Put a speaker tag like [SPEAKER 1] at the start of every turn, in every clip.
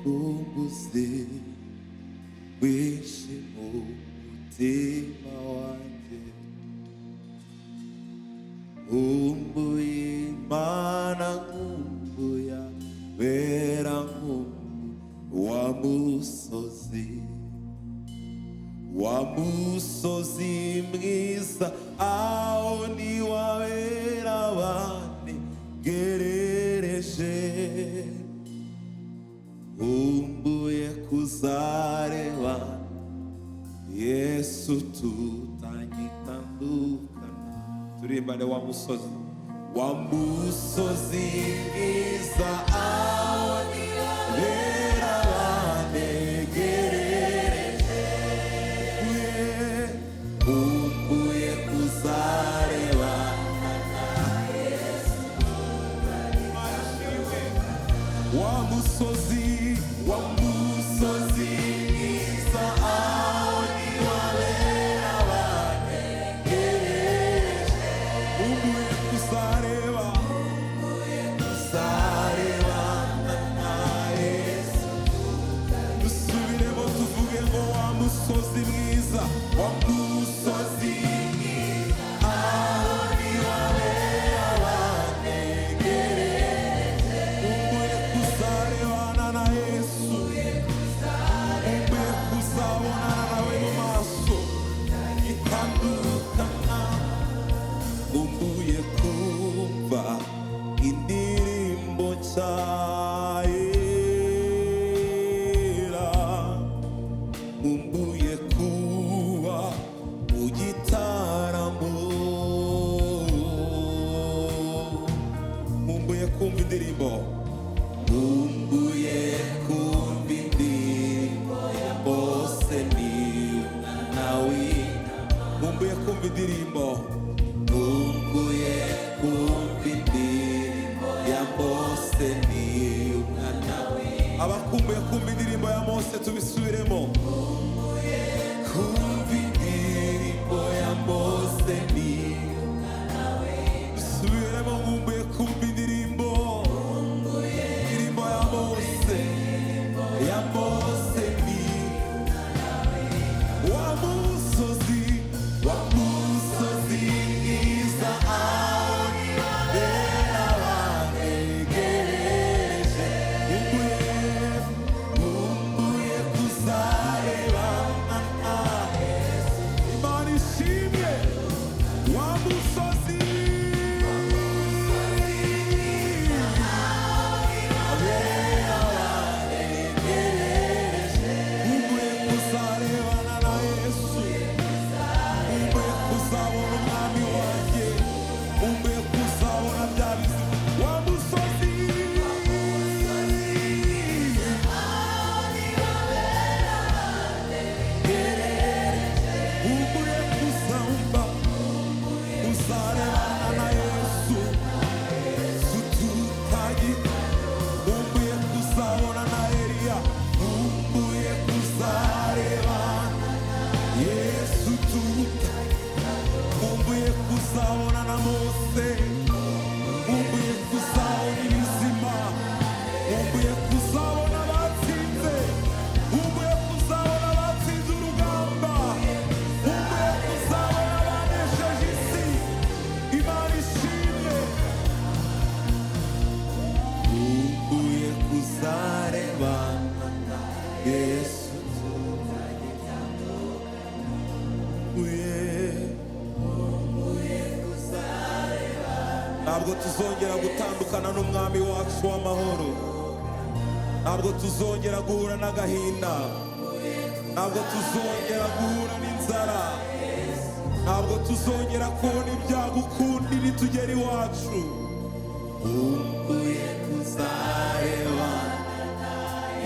[SPEAKER 1] kumbuzi wishi mutima wanje nkumbuye Imana nkumbuya bera wa musozi mwiza aho niwabera abandi gerereje nkumbuye kuzareba Yesu tutagitandukana turimbane wa musozi mwiza aho niwabera abandi gerereje nkumbuye kuzareba wa musozi mwiza aho niwabera abandi gerereje nkumbuye kuzareba na Yesu dusubiremo tuvuge ngo wa musozi mwiza aho niwabera abandi gerereje nkumbuye kuzarebana na Yesu nkumbuye kuzabonana nawe mu maso itandukana nkumbuye kumva indirimbo nshya yera nkumbuye kuba mu gitaramo nkumbuye kumva indirimbo ya Mose ni umwana w'intama nkumbuye kumva indirimbo ya Mose ni umwana w'intama abakumbuye kumva indirimbo ya Mose tubisubiremo kumva indirimbo ya Mose ni umwana w'intama dusubiremo nkumbuye kumva indirimbo ya Mose ni wa musozi mwiza aho niwabera abandi gerereje nkumbuye kuzarebana na Yesu Imana ishimye wa musozi abera abandi gerereje nkumbuye kuzarebana na Yesu nkumbuye kuzabona umwami wanjye nkumbuye kuzabona bya bizima wa musozi nkumbuye kuzumva kuzarebana na Yesu tutagita nkumbuye kuzabona na Eliya nkumbuye kuzarebana Yesu nkumbuye kuzabona na Mose nkumbuye kuzabona ibizima nkumbuye kuzabona abatsinze nkumbuye kuzabona abatsinze urugamba nkumbuye kuzabona abanesheje isi Imana ishimwe nkumbuye kuzarebana na Yesu ntabwo tuzongera gutandukana n'umwami wacu w'amahoro ntabwo tuzongera guhura n'agahinda ntabwo tuzongera guhura n'inzara ntabwo tuzongera kubona ibyago ukundi nitugera iwacu nkumbuye kuzarebana na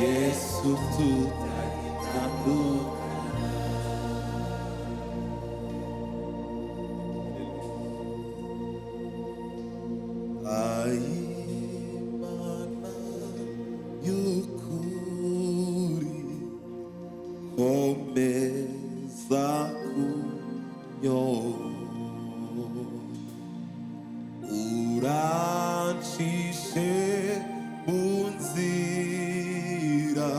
[SPEAKER 1] Yesu tutagitandukana Imana y'ukuri komeza kunyobora urancishe mu nzira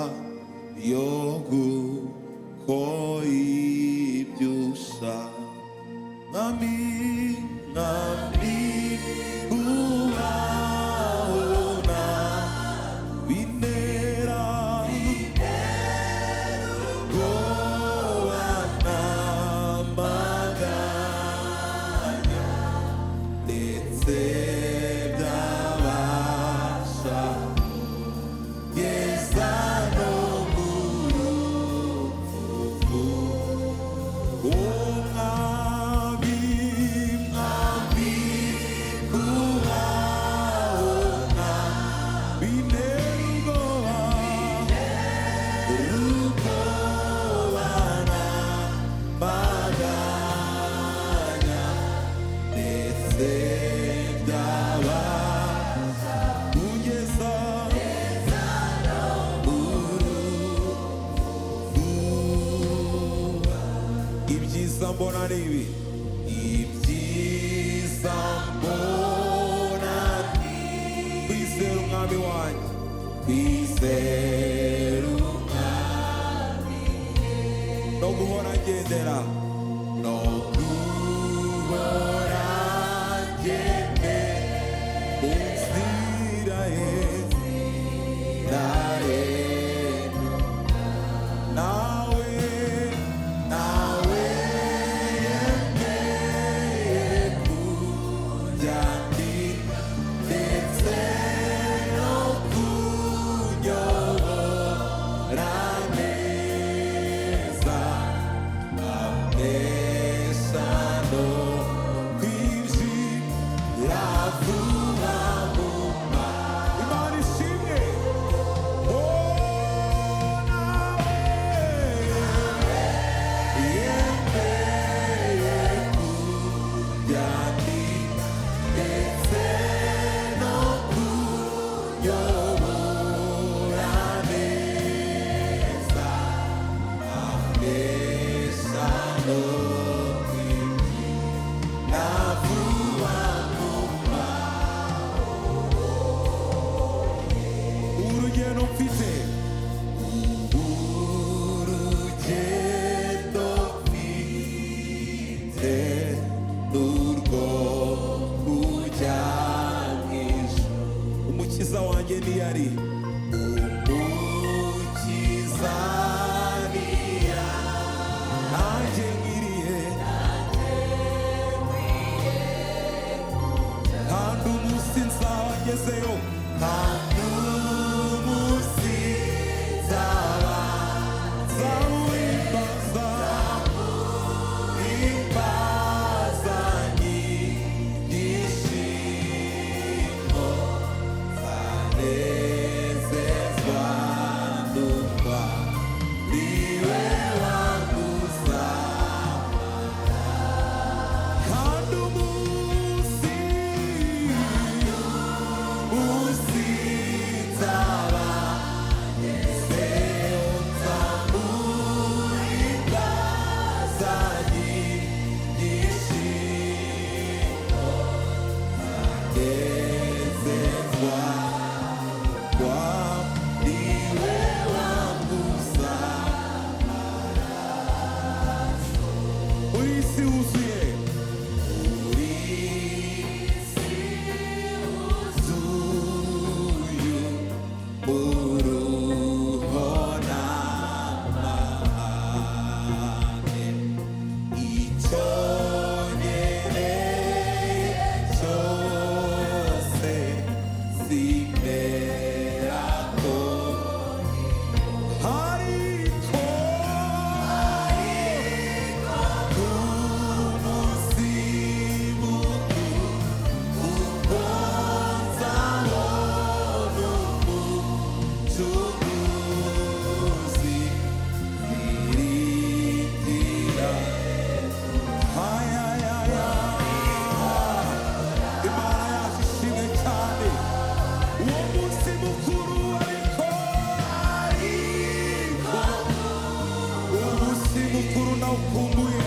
[SPEAKER 1] mbona ni ibi ibyiza mbona ni kwizera umwami wanjye kwizera umwami no guhora ngendera no guhora ngendera mu nzira ye nawe yemeye kujya ndetse no kunyobora neza amesha no kwinjira vuba mu Imana ishimwe urugendo mfite n'urwo kujya mu ijuru umukiza wanjye ntiyari umukiza nanjye nkwiriye kandi umunsi nzaba ngezeyo kandi umunsi nzaba nzawimbaza imbaza nyishimo zanezezwa n'umva niwe wanguza kandi umunsi nzaba ngezeyo nzamurimbaza nyishimo zanezezwa niwe wanguza uri isi wuzuye uruho n'amahane icyo nkeneye cyose simbera ko ariko ku munsi mukuru ubwo nzabona umucunguzi nziringira ayayaya Imana yacu ishimwe cyane uwo munsi mukuru ariko uwo munsi mukuru nawukumbuye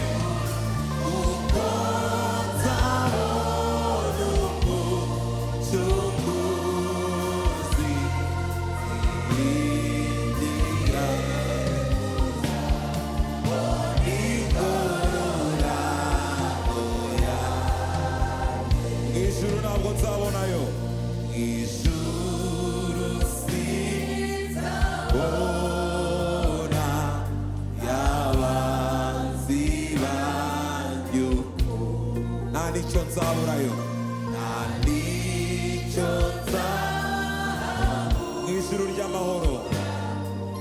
[SPEAKER 1] ubwo nzabona umucunguzi nziringira ijuru ntabwo nzabonayo ijuru sinzabona y'abanzi banjye uko nta n'icyo nzaburayo nta n'icyo nzabura mu ijuru ry'amahoro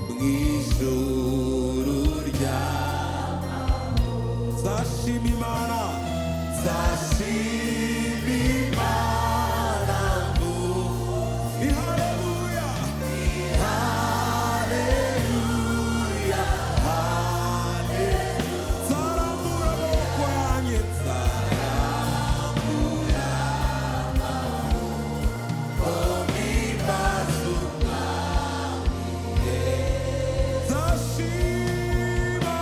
[SPEAKER 1] mu ijuru ry'amahoro nzashima Imana nzashima Imana haleluya haleluya haleluya nzarambura amaboko yanjye nzarambura amaboko mpimbaza umwami nzashima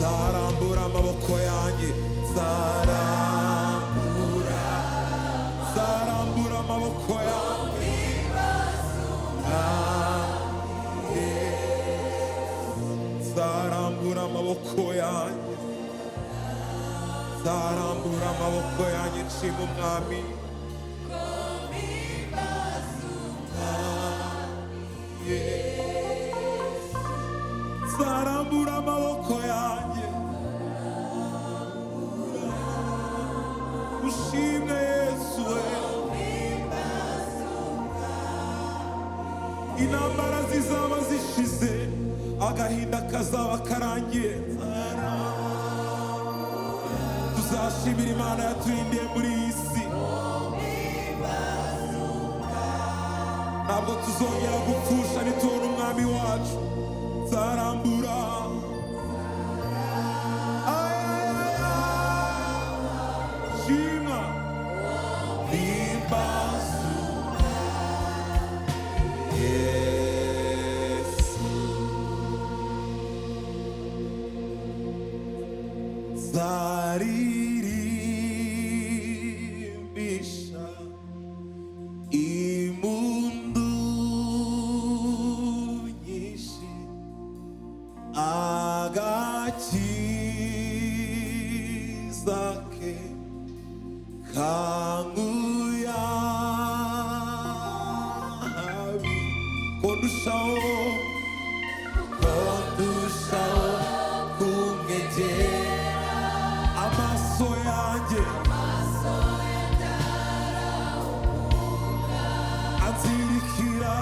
[SPEAKER 1] nzarambura amaboko yanjye, nzarambura amaboko yanjye, nzarambura amaboko yanjye, nzarambura amaboko yanjye, nshima umwami. Nzarambura amaboko yanjye, ushimwe Yesu we. Intambara zizaba zishize, agahinda kazaba karangiye, tuzashimira Imana yaturindiye muri iyi si. Ntabwo tuzongera gupfusha nitubona umwami wacu. Nzarambura shima himbaza Yesu. Nzaririmbisha impundu nyinshi, agakiza ke kanguye ahabi. Kondushaho kumwegera, amaso yanjye anzirikira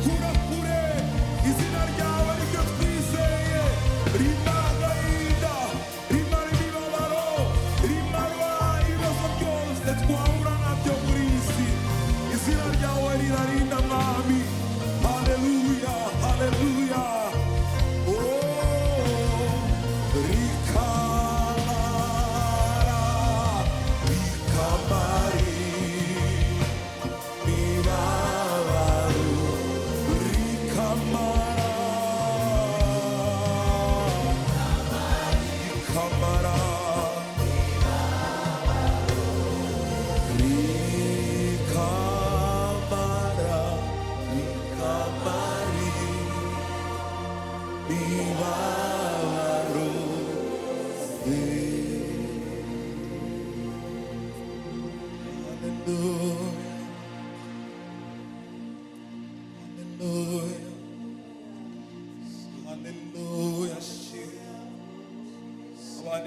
[SPEAKER 1] ridukura kure. Izina ryawe niryo twizeye, rimara agahinda, rimara imibabaro, rimara ibibazo byose twahura nabyo muri iyi si. Izina ryawe rirarinda mwami. Haleluya, haleluya.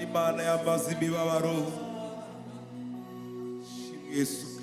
[SPEAKER 1] Imana yamaze imibabaro. Yesu